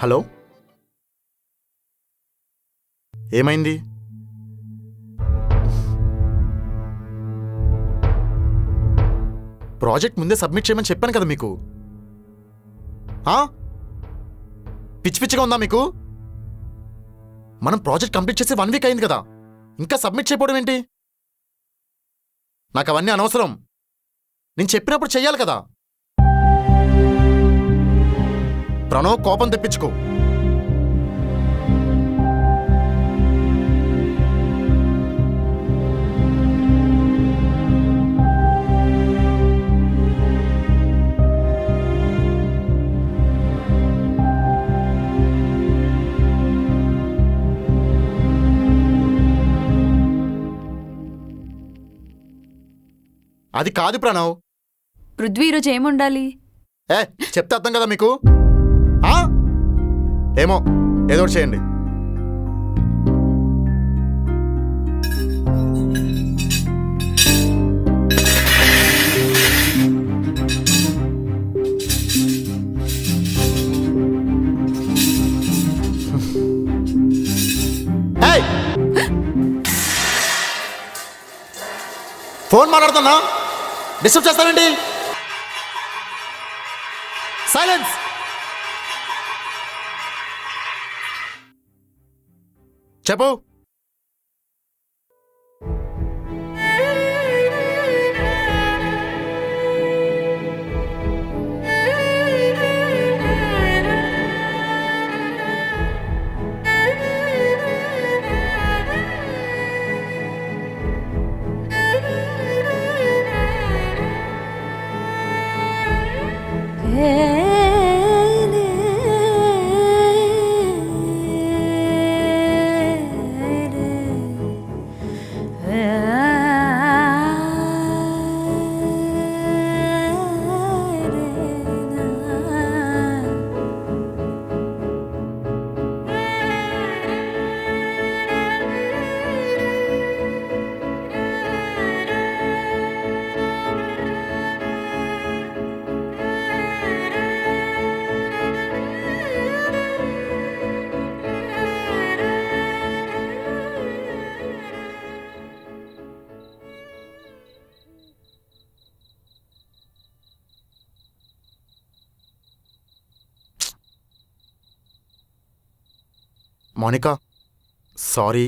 Hello, ఏమైంది? Project ముందే submit చేయమని చెప్పాను కదా మీకు. పిచ్చి పిచ్చిగా ఉందా మీకు? మనం ప్రాజెక్ట్ కంప్లీట్ చేసి 1 వీక్ అయింది కదా, ఇంకా సబ్మిట్ చేయకపోవడం ఏంటి? నాకు అవన్నీ అనవసరం. నేను చెప్పినప్పుడు చెయ్యాలి కదా. ప్రణవ్, కోపం తెప్పించుకో. అది కాదు ప్రణవ్. పృథ్వీ, ఈరోజు ఏముండాలి? చెప్తే అర్థం కదా మీకు? ఏమో, ఏదో ఒకటి చేయండి. ఫోన్ మాట్లాడుతున్నా, డిస్టర్బ్ చేస్తానండి. సైలెన్స్. చెప్పు. Monica, sorry.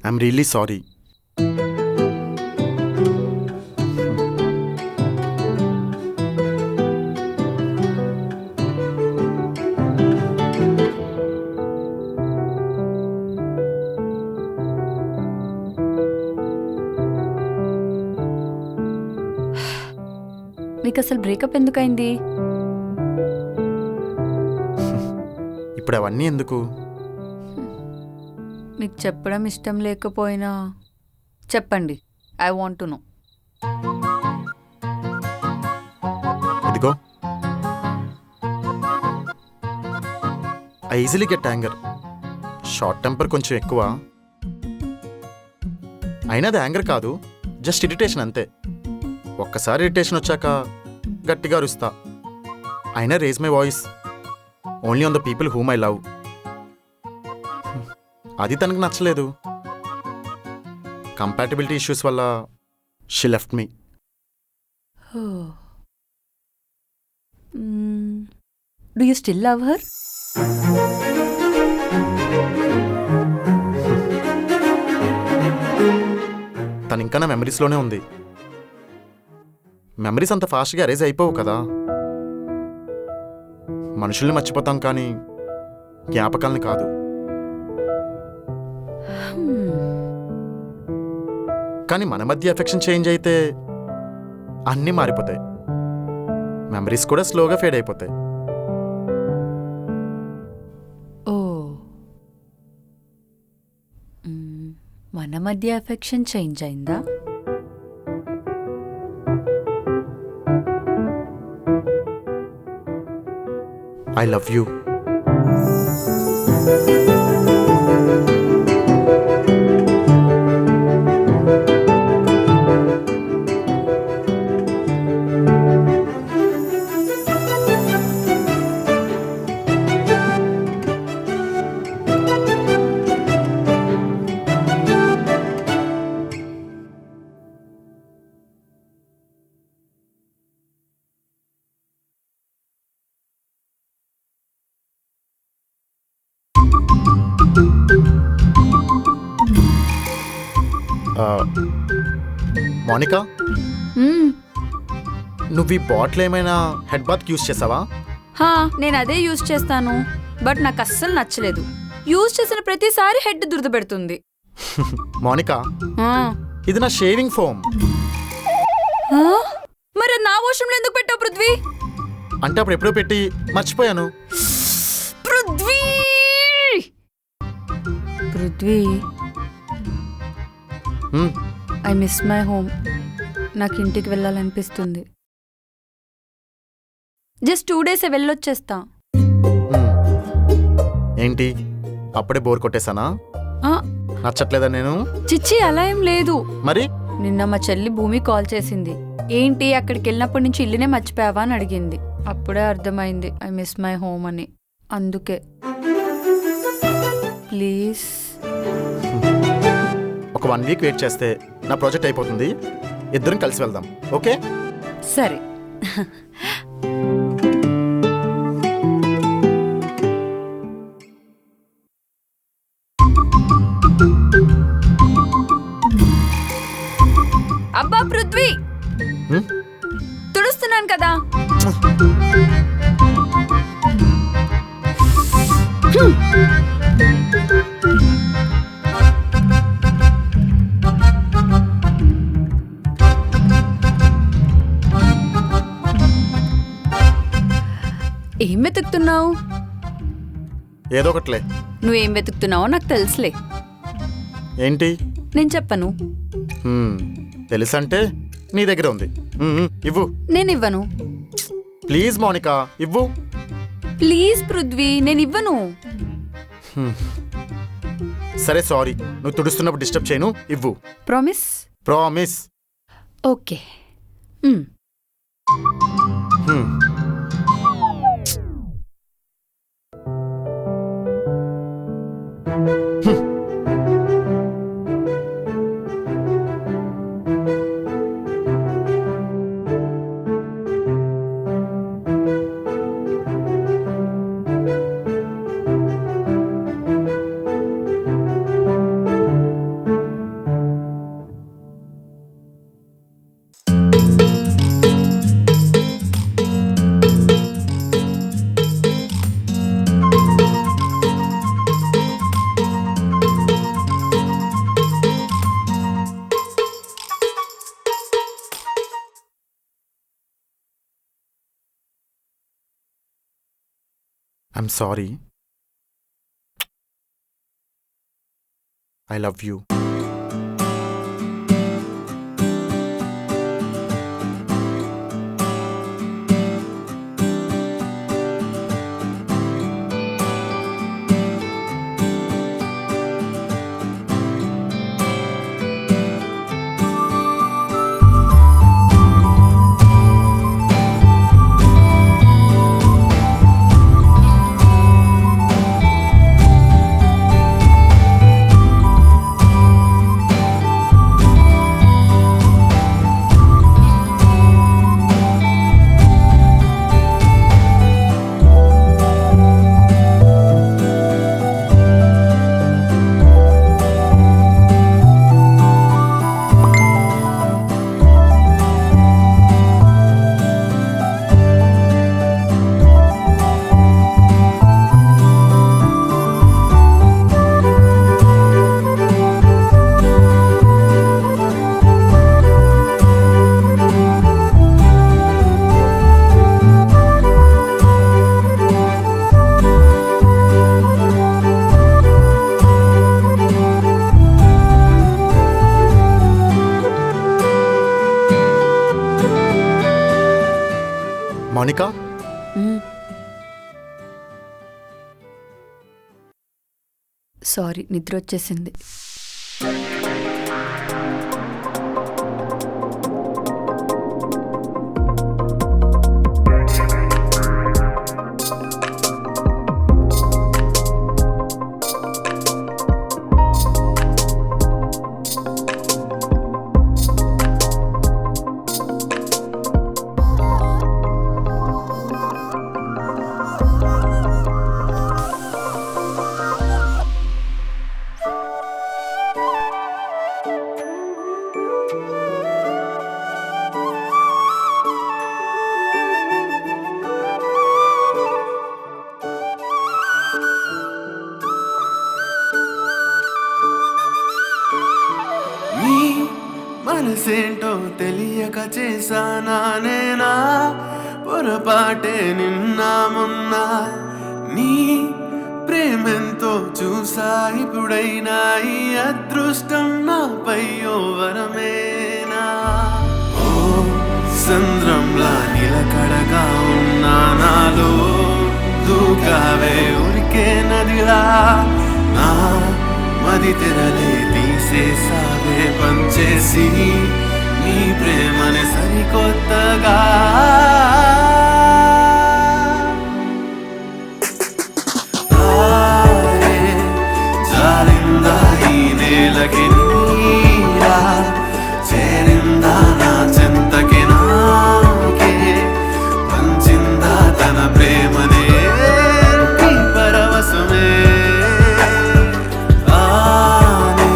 I'm really sorry. మీకు అసలు బ్రేకప్ ఎందుకైంది? ఇప్పుడు అవన్నీ ఎందుకు? మీకు చెప్పడం ఇష్టం లేకపోయినా చెప్పండి. I want to know. ఇదిగో, I easily get anger. Short temper కొంచెం ఎక్కువ. అయినా అది యాంగర్ కాదు, జస్ట్ ఇరిటేషన్ అంతే. ఒక్కసారి ఇరిటేషన్ వచ్చాక గట్టిగా అరుస్తా. అయినా raise my voice only on the people whom I love. అది తనకు నచ్చలేదు. కంపాటబిలిటీ ఇష్యూస్ వల్ల she left me. Do you still love her? తను ఇంకా నా మెమరీస్లోనే ఉంది. మెమరీస్ అంత ఫాస్ట్గా అరేజ్ అయిపోవు కదా. మనుషుల్ని మర్చిపోతాం కానీ జ్ఞాపకాలని కాదు. కానీ మన మధ్య ఎఫెక్షన్ చేంజ్ అయితే అన్నీ మారిపోతాయి. మెమరీస్ కూడా స్లోగా ఫేడ్ అయిపోతాయి. ఓ, మన మధ్య ఎఫెక్షన్ చేంజ్ అయిందా? I love you. మోనికా, మ్మ్. నువ్వు ఈ బాటిల్ ఏమైనా హెడ్ బాత్ యూస్ చేసావా? హా, నేను అదే యూజ్ చేస్తాను. బట్ నాకు అస్సలు నచ్చలేదు. యూజ్ చేసిన ప్రతిసారి హెడ్ దురద పెడుతుంది. మోనికా, ఆ. ఇది నా షేవింగ్ ఫోమ్. ఆ? మరి అది నా వాష్రూమ్లో ఎందుకు పెట్టావు పృథ్వీ? అంటే అప్పుడు ఎప్పుడో పెట్టి మర్చిపోయాను. పృథ్వీ పృథ్వీ హ్మ్, ఐ మిస్ మై హోమ్. నాకు ఇంటికి వెళ్ళాలనిపిస్తుంది. Just 2 days వెళ్ళొచ్చేస్తా. హ్మ్. ఏంటి అప్పుడే బోర్ కొట్టేశానా? ఆ, నచ్చట్లేదా నేను? చిచ్చి అలా ఏం లేదు. మరి నిన్న మా చెల్లి భూమి కాల్ చేసింది. ఏంటి అక్కడికి వెళ్ళినప్పటి నుంచి ఇల్లునే మర్చిపోయావా అని అడిగింది. అప్పుడే అర్థమైంది ఐ మిస్ మై హోమ్ అని. అందుకే ప్లీజ్. ఒక 1 week వెయిట్ చేస్తే నా ప్రాజెక్ట్ అయిపోతుంది. ఇద్దరం కలిసి వెళ్దాం, ఓకే? సరే. అబ్బా పృథ్వీ, హ్మ్? తుడుస్తున్నాను కదా. ఏం వెతుకుతున్నావు? ఏదో ఒకట్లే. నువ్వేం వెతుకుతున్నావో నాకు తెలుసులే. ఏంటి? నేను చెప్పను. హ్మ్, తెలుసంటే నీ దగ్గర ఉంది. ఇవ్వు. నేను ఇవ్వను. ప్లీజ్ మోనికా, ఇవ్వు. ప్లీజ్ పృథ్వీ, నేను ఇవ్వను. సరే సారీ, నువ్వు తుడుస్తున్నప్పుడు డిస్టర్బ్ చేయను. ఇవ్వు. ప్రామిస్? ప్రామిస్. ఓకే. హ్మ్. I'm sorry. I love you. Mounika, sorry, నిద్ర వచ్చేసింది. నీ మనసేంటో తెలియక చేశానా నేనా పొరపాటే నిన్న మొన్న నీ ప్రేమెంతో చూసా ఇప్పుడైనా ఈ అదృష్టం నాపై ఓ వరమేనా ఓ సంద్రంలా నిలకడగా ఉన్నా నాలో దూకావే ఉరికే నదిలా నా మది తెరలే తీసేసావే పంచేసి నీ ప్రేమని సరికొత్తగా తారే జారిందా ఈ నేలకి నీరా చేరిందా నా చెంతకి నాకే పంచిందా తన ప్రేమనే నీ పరవశమే ఆనే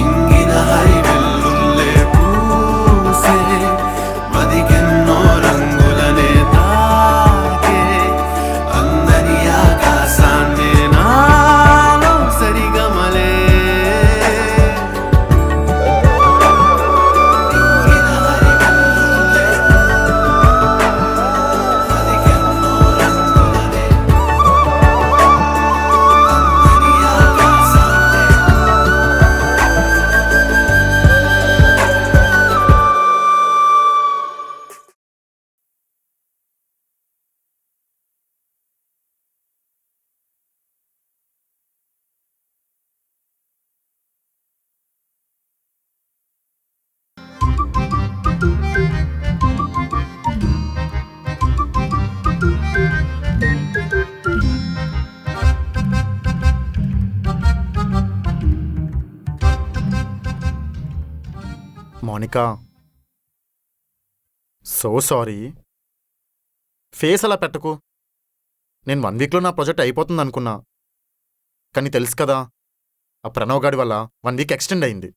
ఇంగిన హరివెల్లుల్లే పూసే మదికెన్నో రంగులనే తాకే అందని ఆకాశాన్నే నాలో సరిగమలే ఇంగిన హరివెల్లుల్లే మదికెన్నో రంగులనే అందని ఆకాశాన్నే మోనికా, సో సారీ. ఫేస్ అలా పెట్టకు. నేను 1 వీక్లో నా ప్రాజెక్ట్ అయిపోతుంది అనుకున్నా, కానీ తెలుసు కదా, ఆ ప్రణవ్ గాడి వల్ల 1 వీక్ ఎక్స్టెండ్ అయింది.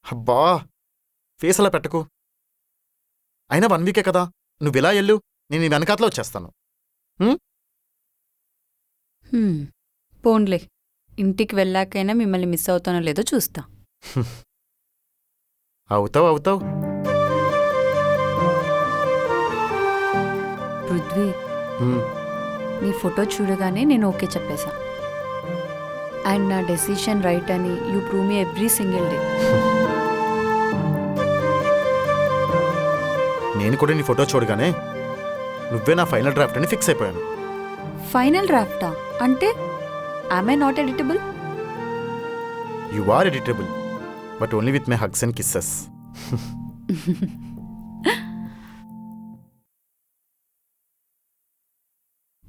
అబ్బా, ఫేస్ అలా పెట్టకు. అయినా 1 వీకే కదా, నువ్వు ఇలా వెళ్ళు, నేను నీ వెనకాతలో వచ్చేస్తాను. పోన్లే, ఇంటికి వెళ్ళాకైనా మిమ్మల్ని మిస్ అవుతానో లేదో చూస్తా. అవుతావు అవుతావు. పృథ్వీ, నీ ఫోటో చూడగానే నేను ఓకే చెప్పేశా. అండ్ నా డెసిషన్ రైట్ అని you prove me every single day. నేను కూడా నీ ఫోటో చూడగానే నువ్వే నా ఫైనల్ డ్రాఫ్ట్ అని ఫిక్స్ అయిపోయాను. ఫైనల్ డ్రాఫ్టా? అంటే am I not editable? You are editable, but only with my hugs and kisses.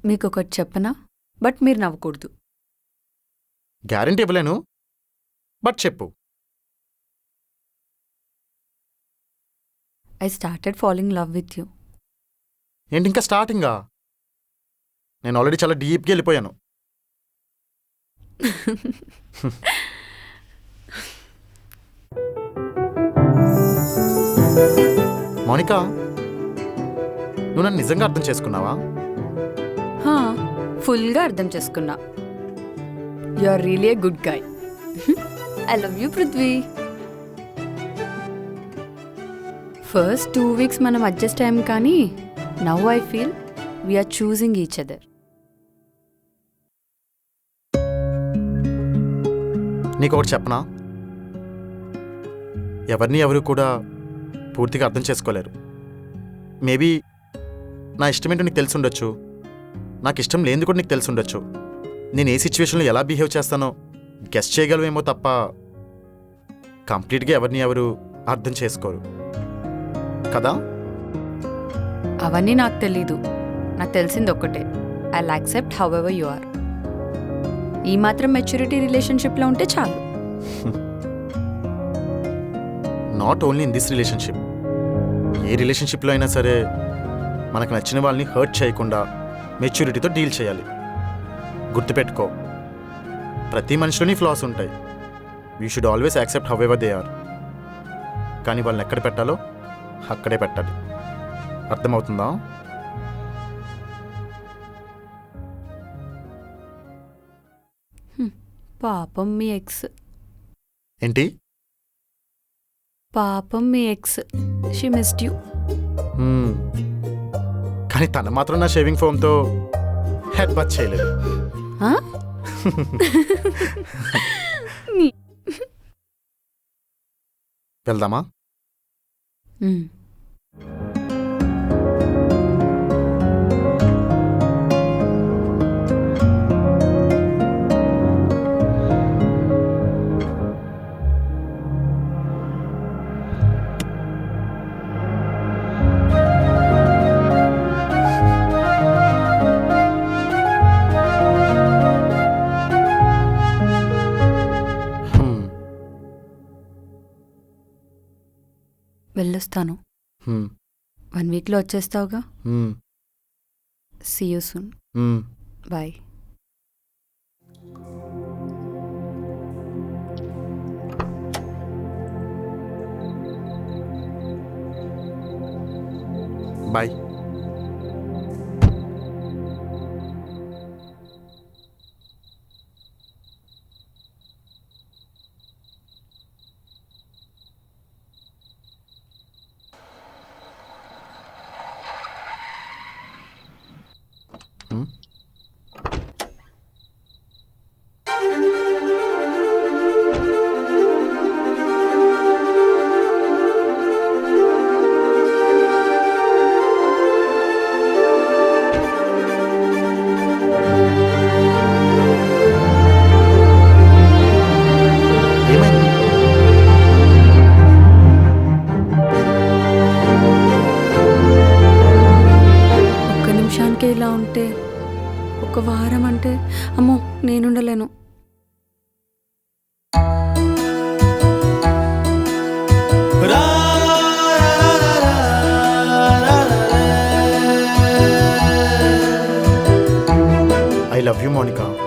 మీకు ఒకటి చెప్పనా, బట్ మీరు నవ్వకూడదు. గ్యారంటీ ఇవ్వలేను, బట్ చెప్పు. I started falling in love with you. ఏంటి ఇంకా స్టార్టింగా? నేను ఆల్రెడీ చాలా డీప్గా వెళ్ళిపోయాను. మోనికా, నువ్వు నన్ను నిజంగా అర్థం చేసుకున్నావా? ఫుల్గా అర్థం చేసుకున్నా. You are really a good guy. I love you Prithvi. First 2 weeks మనం అడ్జస్ట్ అయ్యాం, కానీ now I feel we are choosing each other. నీకొకటి చెప్పనా? ఎవరిని ఎవరు కూడా పూర్తిగా అర్థం చేసుకోలేరు. మేబీ నా ఇష్టమేంటో నీకు తెలిసి ఉండొచ్చు, నాకు ఇష్టం లేనిది కూడా నీకు తెలిసి ఉండొచ్చు. నేను ఏ సిచ్యువేషన్లో ఎలా బిహేవ్ చేస్తానో గెస్ చేయగలవేమో తప్ప కంప్లీట్గా ఎవరిని ఎవరు అర్థం చేసుకోరు కదా. అవన్నీ నాకు తెలీదు. నాకు తెలిసింది ఒక్కటే, I accept however you are. ఈ మాత్రం మెచ్యూరిటీ రిలేషన్షిప్లో ఉంటే చాలు. Not only in this relationship, ఏ రిలేషన్షిప్లో అయినా సరే మనకు నచ్చిన వాళ్ళని హర్ట్ చేయకుండా మెచ్యూరిటీతో డీల్ చేయాలి. గుర్తుపెట్టుకో, ప్రతి మనిషిలోని ఫ్లాస్ ఉంటాయి. We should always accept however they are. కానీ వాళ్ళని ఎక్కడ పెట్టాలో అక్కడే పెట్టాలి. అర్థమవుతుందా? పాపం మీ ఎక్స్. ఏంటి? పాపం మీ ఎక్స్, షీ మిస్డ్ యూ. కానీ తను మాత్రం నా షేవింగ్ ఫోమ్తో హెడ్ బత్ చేయలేదు. వెళ్దామా? వెళ్ళొస్తాను. 1 వీక్లో వచ్చేస్తావుగా. See you soon. Bye. Bye. ఇలా ఉంటే 1 వారం అంటే అమ్మో నేనుండలేను. I love you, Monica.